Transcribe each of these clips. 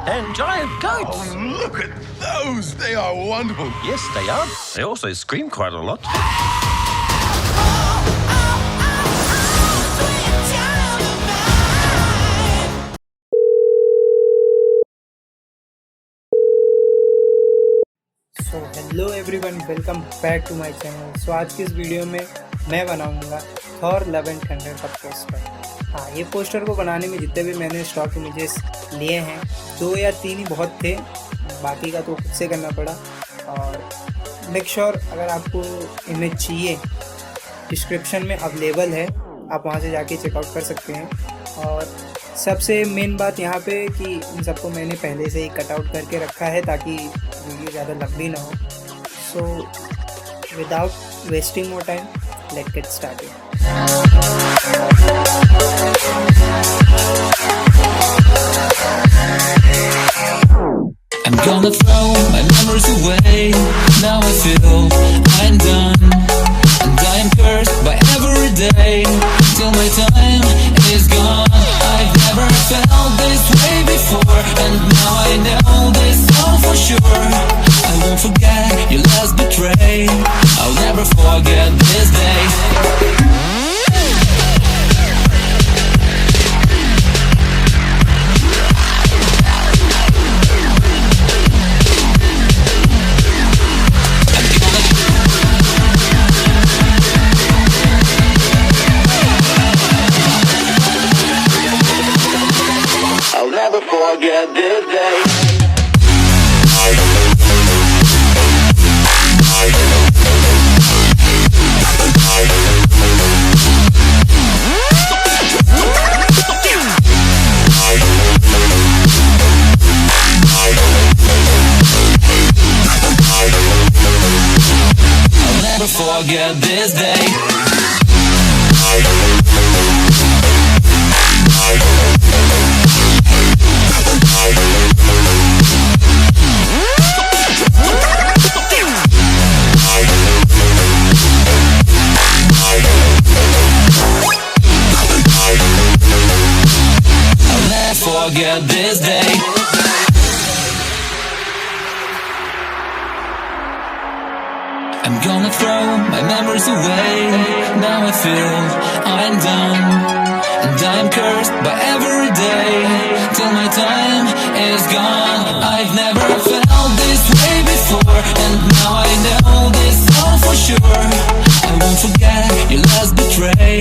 and giant goats. Oh, look at those! They are wonderful. Yes, they are. They also scream quite a lot. Hello everyone, welcome back to my channel. So आज की इस video में मैं बनाऊंगा Thor love and thunder का poster. हाँ, ये poster को बनाने में जितने भी मैंने स्टॉक इमेजेस लिए हैं 2 या 3 ही बहुत थे, बाकी का तो खुद से करना पड़ा। और मेक श्योर अगर आपको इमेज चाहिए डिस्क्रिप्शन में अवेलेबल है, आप वहाँ से जाके चेकआउट कर सकते हैं। और सबसे मेन बात यहाँ पे कि इन सबको मैंने पहले से ही कटआउट करके रखा है ताकि वीडियो ज़्यादा लंबी ना हो। So without wasting more time, let's get started. I'm gonna throw my memories away. Now I feel I'm done, and I am cursed by every day till my time is gone. I've never felt this way before, and now I know this all for sure. I won't forget your last betray. I'll never forget this day. I'll never forget this day. I'll never forget this day. Forget this day. I'm gonna throw my memories away. Now I feel I'm done, and I'm cursed by every day till my time is gone. I've never felt this way before, and now I know this all for sure. I won't forget your last betray.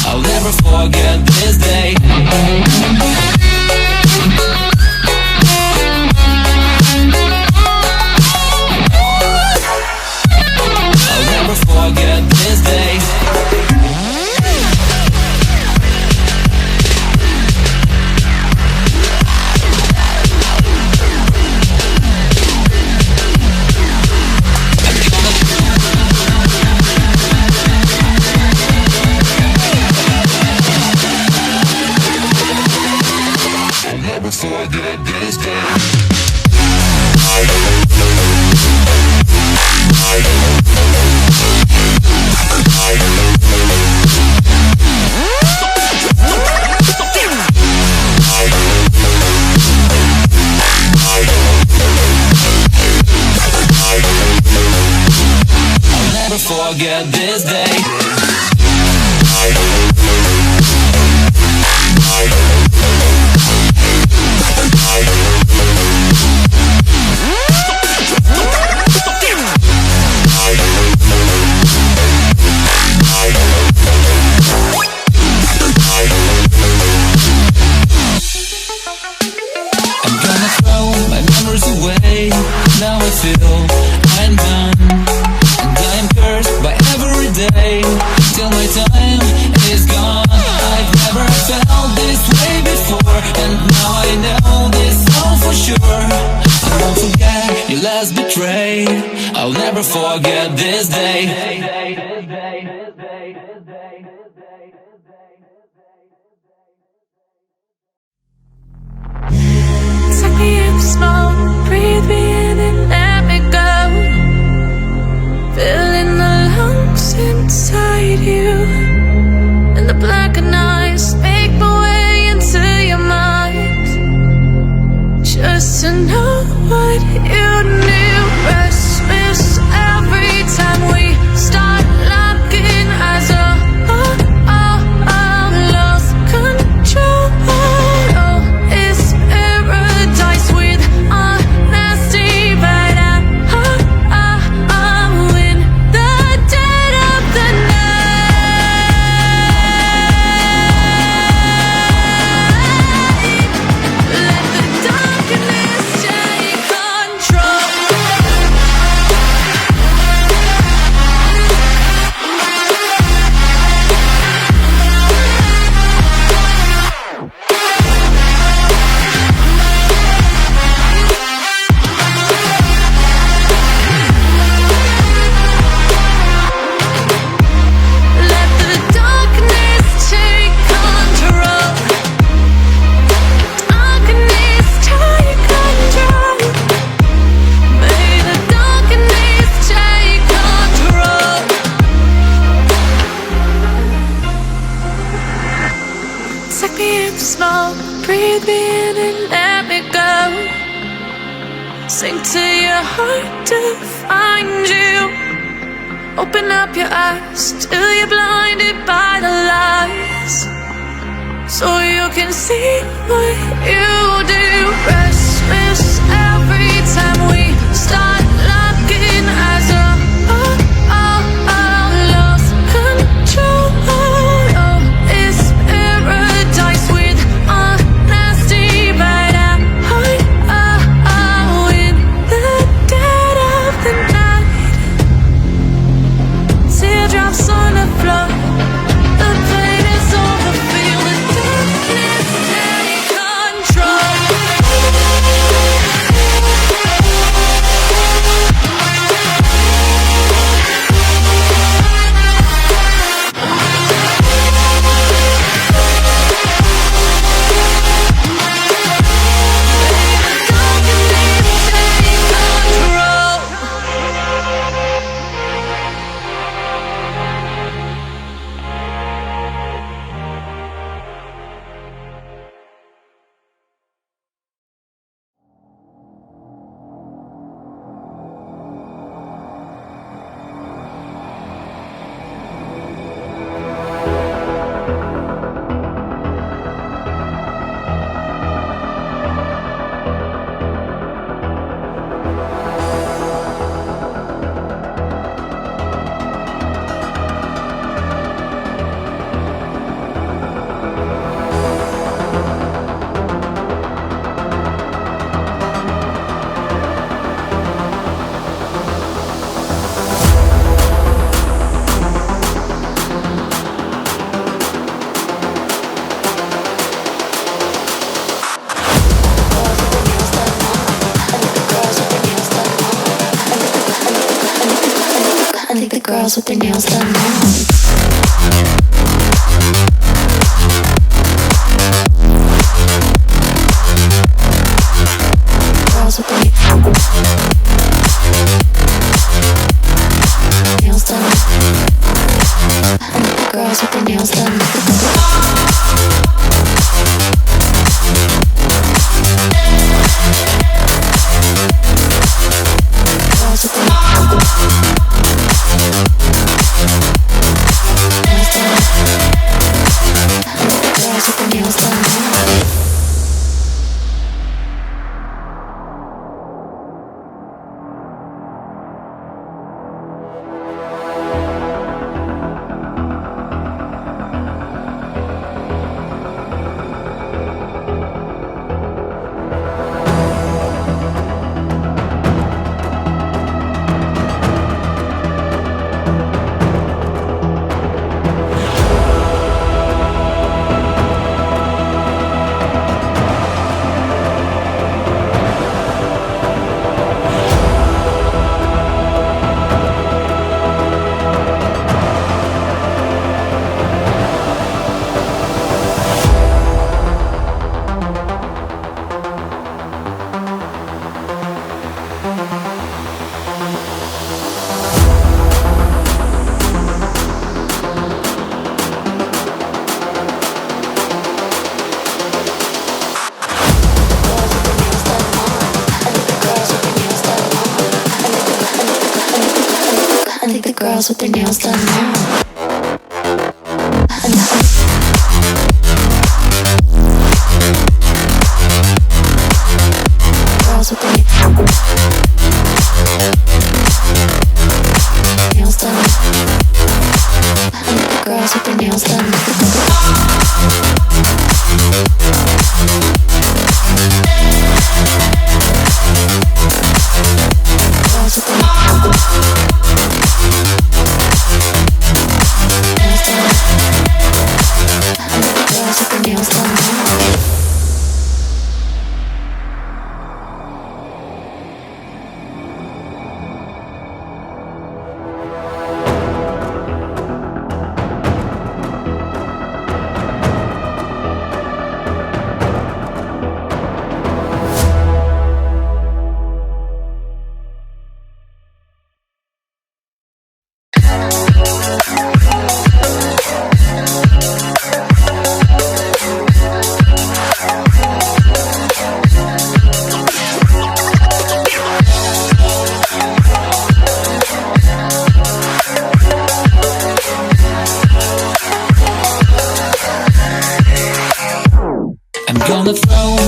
I'll never forget this day. I'll never forget this day. I'll never forget this day. I'll never forget this day. I'm gonna throw my memories away. Now I feel I'm done, and I am cursed by every day till my time is gone. I've never felt this way before, and now I know this all for sure. I won't forget your last betray. I'll never forget this day. Take me in slow, breathe me in and let me go. Filling the lungs inside you, and the blackened eyes make my way into your mind. just to know what you knew. Restless every time we start locking eyes. Lost control. Oh, it's paradise with honesty, but I'm in the dead of the night. Let the darkness take control. Let the darkness take control. Darkness take control. May the darkness take control. Take me in slow, breathe me in and let me go. Sink to your heart to find you. Open up your eyes till you're blinded by the lies, so you can see what you do. Restless every time we start locking eyes. Lost control. Oh, it's paradise with honesty, but I'm in the dead of the night. Teardrops on the floor. The pain is over. Feel the darkness take control. I think the girls with their nails done now. Girls with their nails done. I think the girls with their nails done. Girls with their girls with their nails done now. Girls with their nails done. Girls with their nails done. I'm gonna throw